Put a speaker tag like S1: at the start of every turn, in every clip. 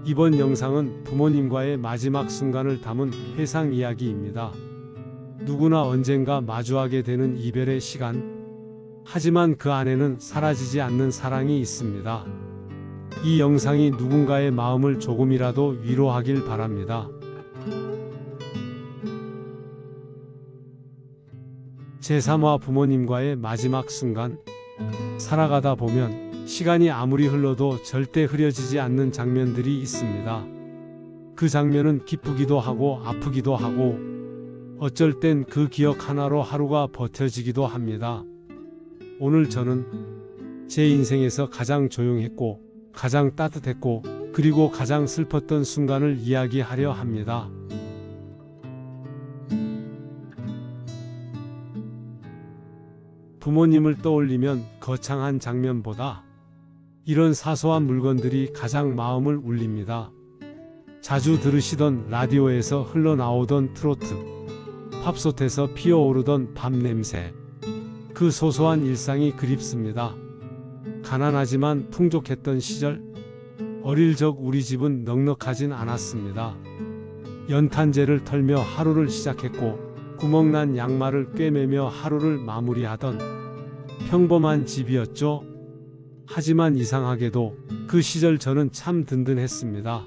S1: 이번 영상은 부모님과의 마지막 순간을 담은 회상 이야기입니다. 누구나 언젠가 마주하게 되는 이별의 시간. 하지만 그 안에는 사라지지 않는 사랑이 있습니다. 이 영상이 누군가의 마음을 조금이라도 위로하길 바랍니다. 제3화 부모님과의 마지막 순간. 살아가다 보면 시간이 아무리 흘러도 절대 흐려지지 않는 장면들이 있습니다. 그 장면은 기쁘기도 하고 아프기도 하고 어쩔 땐 그 기억 하나로 하루가 버텨지기도 합니다. 오늘 저는 제 인생에서 가장 조용했고 가장 따뜻했고 그리고 가장 슬펐던 순간을 이야기하려 합니다. 부모님을 떠올리면 거창한 장면보다 이런 사소한 물건들이 가장 마음을 울립니다. 자주 들으시던 라디오에서 흘러나오던 트로트, 팝솥에서 피어오르던 밥 냄새, 그 소소한 일상이 그립습니다. 가난하지만 풍족했던 시절, 어릴 적 우리 집은 넉넉하진 않았습니다. 연탄재를 털며 하루를 시작했고 구멍난 양말을 꿰매며 하루를 마무리하던 평범한 집이었죠. 하지만 이상하게도 그 시절 저는 참 든든했습니다.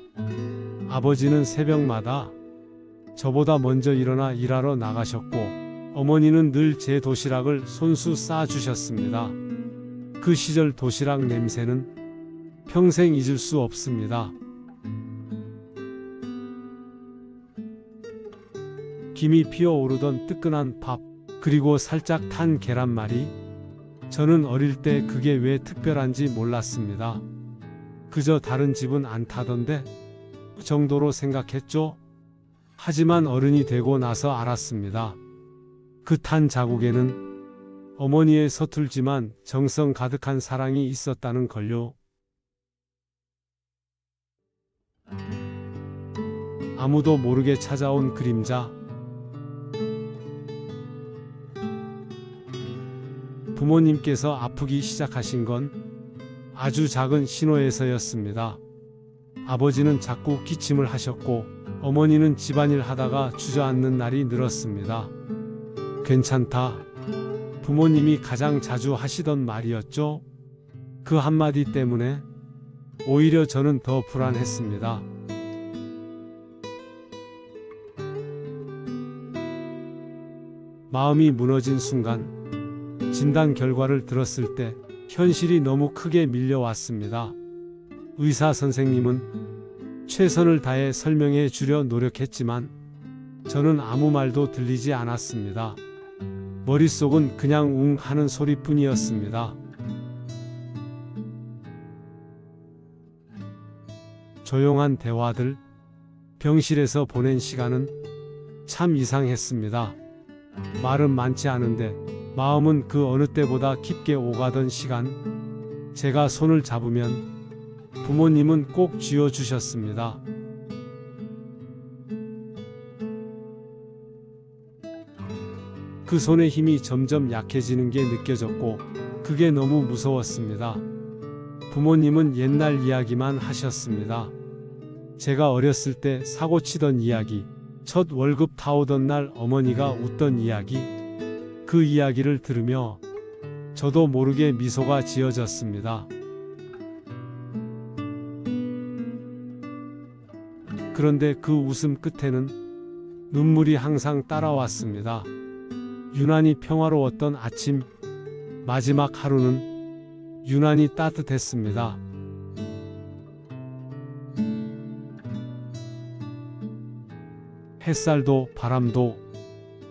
S1: 아버지는 새벽마다 저보다 먼저 일어나 일하러 나가셨고 어머니는 늘 제 도시락을 손수 싸주셨습니다. 그 시절 도시락 냄새는 평생 잊을 수 없습니다. 김이 피어오르던 뜨끈한 밥, 그리고 살짝 탄 계란말이. 저는 어릴 때 그게 왜 특별한지 몰랐습니다. 그저 다른 집은 안 타던데 그 정도로 생각했죠. 하지만 어른이 되고 나서 알았습니다. 그 탄 자국에는 어머니의 서툴지만 정성 가득한 사랑이 있었다는 걸요. 아무도 모르게 찾아온 그림자. 부모님께서 아프기 시작하신 건 아주 작은 신호에서였습니다. 아버지는 자꾸 기침을 하셨고 어머니는 집안일 하다가 주저앉는 날이 늘었습니다. 괜찮다. 부모님이 가장 자주 하시던 말이었죠. 그 한마디 때문에 오히려 저는 더 불안했습니다. 마음이 무너진 순간, 진단 결과를 들었을 때 현실이 너무 크게 밀려왔습니다. 의사 선생님은 최선을 다해 설명해 주려 노력했지만 저는 아무 말도 들리지 않았습니다. 머릿속은 그냥 웅 하는 소리뿐이었습니다. 조용한 대화들, 병실에서 보낸 시간은 참 이상했습니다. 말은 많지 않은데 마음은 그 어느 때보다 깊게 오가던 시간. 제가 손을 잡으면 부모님은 꼭 쥐어주셨습니다. 그 손의 힘이 점점 약해지는 게 느껴졌고 그게 너무 무서웠습니다. 부모님은 옛날 이야기만 하셨습니다. 제가 어렸을 때 사고 치던 이야기, 첫 월급 타오던 날 어머니가 웃던 이야기. 그 이야기를 들으며 저도 모르게 미소가 지어졌습니다. 그런데 그 웃음 끝에는 눈물이 항상 따라왔습니다. 유난히 평화로웠던 아침, 마지막 하루는 유난히 따뜻했습니다. 햇살도 바람도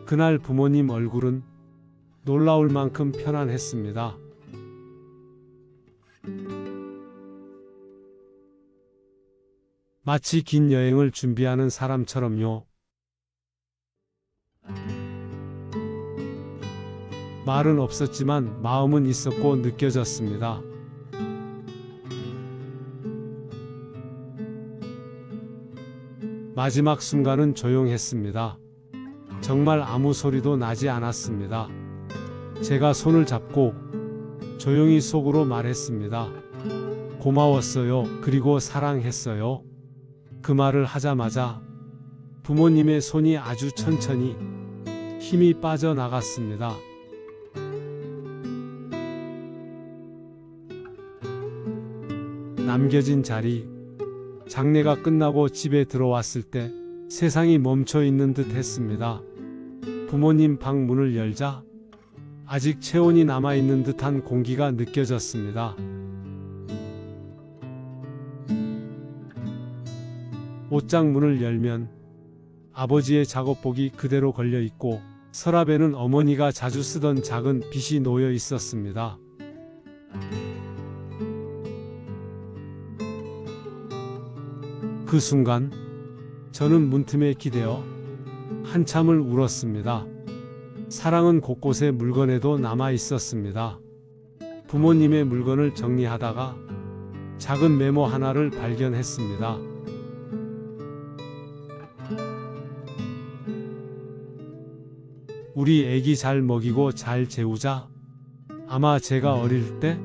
S1: 그날 부모님 얼굴은 놀라울 만큼 편안했습니다. 마치 긴 여행을 준비하는 사람처럼요. 말은 없었지만 마음은 있었고 느껴졌습니다. 마지막 순간은 조용했습니다. 정말 아무 소리도 나지 않았습니다. 제가 손을 잡고 조용히 속으로 말했습니다. 고마웠어요. 그리고 사랑했어요. 그 말을 하자마자 부모님의 손이 아주 천천히 힘이 빠져나갔습니다. 남겨진 자리, 장례가 끝나고 집에 들어왔을 때 세상이 멈춰 있는 듯 했습니다. 부모님 방 문을 열자 아직 체온이 남아있는 듯한 공기가 느껴졌습니다. 옷장 문을 열면 아버지의 작업복이 그대로 걸려 있고 서랍에는 어머니가 자주 쓰던 작은 빗이 놓여 있었습니다. 그 순간 저는 문틈에 기대어 한참을 울었습니다. 사랑은 곳곳에 물건에도 남아 있었습니다. 부모님의 물건을 정리하다가 작은 메모 하나를 발견했습니다. 우리 애기 잘 먹이고 잘 재우자. 아마 제가 어릴 때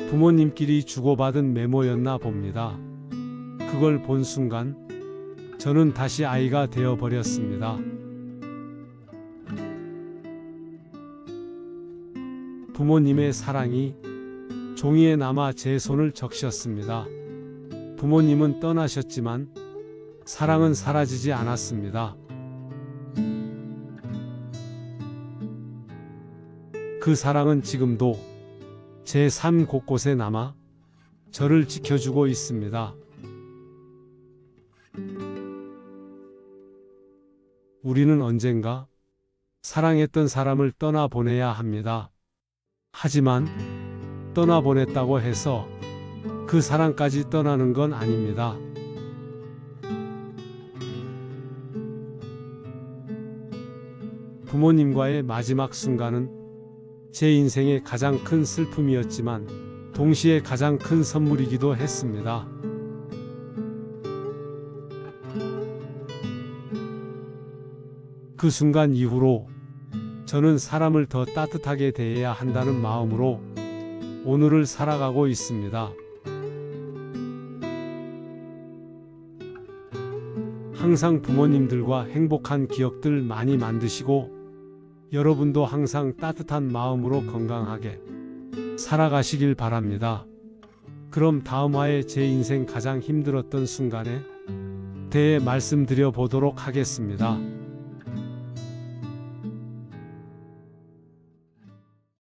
S1: 부모님끼리 주고받은 메모였나 봅니다. 그걸 본 순간 저는 다시 아이가 되어 버렸습니다. 부모님의 사랑이 종이에 남아 제 손을 적셨습니다. 부모님은 떠나셨지만 사랑은 사라지지 않았습니다. 그 사랑은 지금도 제 삶 곳곳에 남아 저를 지켜주고 있습니다. 우리는 언젠가 사랑했던 사람을 떠나보내야 합니다. 하지만 떠나보냈다고 해서 그 사랑까지 떠나는 건 아닙니다. 부모님과의 마지막 순간은 제 인생의 가장 큰 슬픔이었지만 동시에 가장 큰 선물이기도 했습니다. 그 순간 이후로 저는 사람을 더 따뜻하게 대해야 한다는 마음으로 오늘을 살아가고 있습니다. 항상 부모님들과 행복한 기억들 많이 만드시고 여러분도 항상 따뜻한 마음으로 건강하게 살아가시길 바랍니다. 그럼 다음 화에 제 인생 가장 힘들었던 순간에 대해 말씀드려 보도록 하겠습니다.